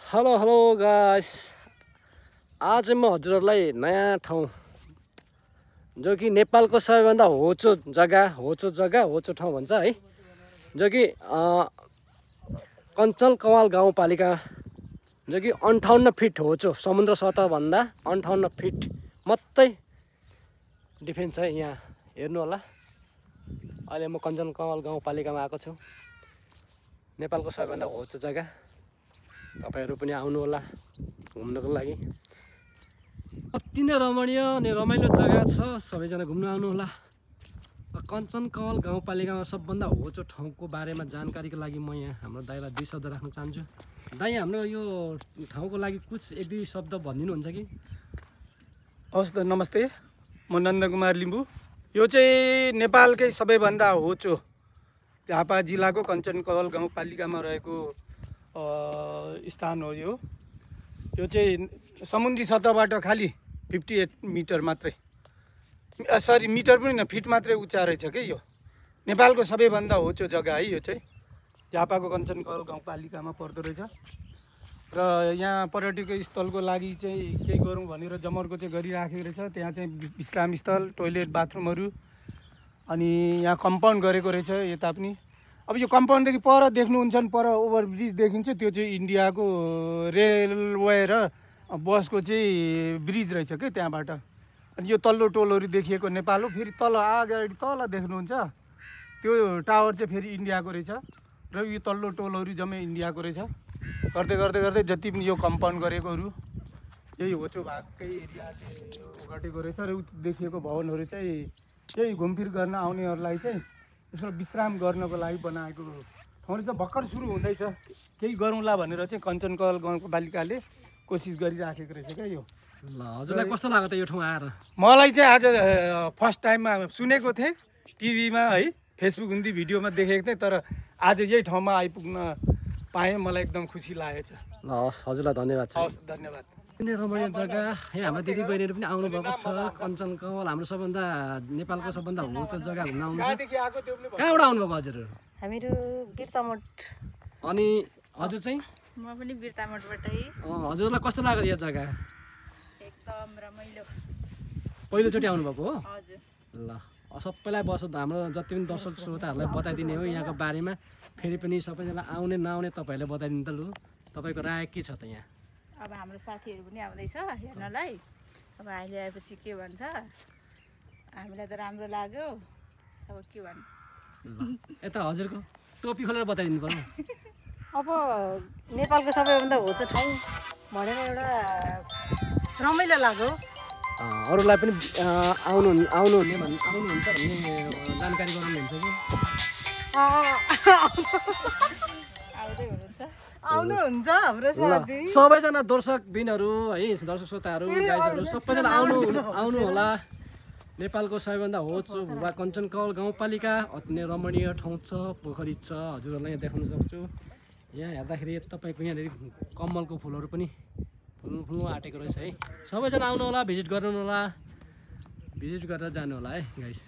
Hello hello guys, आज म हजुरहरूलाई नयाँ ठाउँ जो कि नेपालको सबैभन्दा होचो ठाउँ भन्छ है, जो कि कञ्चन कवाल गाउँपालिका, जो कि 58 फिट होचो, समुद्र सतहभन्दा 58 फिट मात्रै डिफेन्स छ। यहाँ हेर्नु होला, अहिले म कञ्चन कवाल गाउँपालिकामा आएको छु। नेपालको सबैभन्दा होचो जग्गा, तपाईहरु पनि आउनु होला घुम्नको लागि। अति नै रमणीय अनि रमाइलो जग्गा छ, सबैजना घुम्न आउनु होला। कञ्चन कवाल गाउँपालिकामा सबभन्दा होचो ठाउँको बारेमा जानकारीको लागि म यहाँ हाम्रो दाइलाई 2 शब्द राख्न चाहन्छु। दाइ, हाम्रो यो ठाउँको लागि कुछ 1-2 शब्द भनिदिनुहुन्छ कि? हवस् त, नमस्ते, म नन्दकुमार लिम्बू। यो चाहिँ नेपालकै सबैभन्दा होचो झापा जिल्लाको कञ्चन कवाल गाउँपालिकामा रहेको स्थान हो। यो चाहिँ समुद्री सतहबाट खालि 58 मिटर मात्रै, सरी मिटर पनि न, फिट मात्रै उच्चा रहेछ के। यो नेपालको सबैभन्दा होचो जग्गा है। यो चाहिँ झापाको कञ्चन कवाल गाउँपालिकामा पर्दो रहेछ। र यहाँ पर्यटकीय स्थलको लागि चाहिँ केही गरौँ भनेर जमर्को चाहिँ गरिराखेको रहेछ। त्यहाँ चाहिँ विश्राम स्थल, टोइलेट, बाथरुमहरू, अनि यहाँ कम्पाउन्ड गरेको रहेछ यता पनि। अब यो कम्पाउन्डदेखि पर देख्नुहुन्छ नि, पर ओभरब्रिज देखिन्छ, त्यो चाहिँ इन्डियाको रेलवे र बसको चाहिँ ब्रिज रहेछ क्या त्यहाँबाट। अनि यो तल्लो टोलहरू देखिएको नेपाल हो। फेरि तल अगाडि तल देख्नुहुन्छ त्यो टावर चाहिँ फेरि इन्डियाको रहेछ, र यो तल्लो टोलहरू जम्मै इन्डियाको रहेछ। गर्दै गर्दै गर्दै जति पनि यो कम्पाउन्ड गरेकोहरू यही होचो भागकै एरिया चाहिँ घटेको रहेछ। र देखिएको भवनहरू चाहिँ यही घुमफिर गर्न आउनेहरूलाई चाहिँ यसो विश्राम गर्नको लागि बनाएको ठाउँ चाहिँ भर्खर सुरु हुँदैछ। केही गरौँला भनेर चाहिँ कञ्चन कवाल गाउँपालिकाले कोसिस गरिराखेको रहेछ क्या यो। ल, हजुरलाई कस्तो लाग्यो त यो ठाउँ आएर? मलाई चाहिँ आज फर्स्ट टाइममा सुनेको थिएँ टिभीमा है, फेसबुक हुन्थी, भिडियोमा देखेको थिएँ, तर आज यही ठाउँमा आइपुग्न पाएँ, मलाई एकदम खुसी लागेको छ। ल, हजुरलाई धन्यवाद छ। हवस्, धन्यवाद। यति रमणीय जग्गा, यहाँ हाम्रो दिदी बहिनीहरू पनि आउनुभएको छ। कञ्चन कवाल हाम्रो सबभन्दा नेपालको सबभन्दा होचो जग्गा घुम्न आउनुहुन्छ। कहाँबाट आउनुभएको हजुरहरू? हामीहरू बिर्तामोड। अनि हजुर चाहिँ? म पनि बिर्तामोडबाटै। हजुरलाई कस्तो लाग्यो यो जग्गा? एकदम रमाइलो। पहिलोचोटि आउनुभएको हो? हजुर। ल, सबैलाई हाम्रो जति पनि दर्शक श्रोताहरूलाई बताइदिने हो यहाँको बारेमा। फेरि पनि सबैजना आउने नआउने तपाईँहरूले बताइदिनु त। लु, तपाईँको राय के छ त यहाँ? अब हाम्रो साथीहरू पनि आउँदैछ हेर्नलाई। अब अहिले आएपछि के भन्छ, हामीलाई त राम्रो लाग्यो, अब के भन्नु। यता हजुरको टोपी खोलेर बताइदिनु पर्यो। अब नेपालको सबैभन्दा होचो ठाउँ भनेर एउटा रमाइलो लाग्यो। अरूलाई पनि आउनुहुन्छ भन्ने जानकारी गराउनुहुन्छ कि? आउनुहुन्छ हाम्रो साथी। सबैजना दर्शकबिनहरू है, दर्शक श्रोताहरू, गाइजहरू सबैजना आउनु होला। नेपालको सबैभन्दा होचो भूभाग कञ्चन कवाल गाउँपालिका, अति नै रमणीय ठाउँ छ, पोखरी छ, हजुरहरूलाई यहाँ देखाउन सक्छु। यहाँ हेर्दाखेरि तपाईँको यहाँनिर कमलको फुलहरू पनि फुल्नु आँटेको रहेछ है। सबैजना आउनु होला, भिजिट गर्नु होला, भिजिट गरेर जानु होला है गाइस।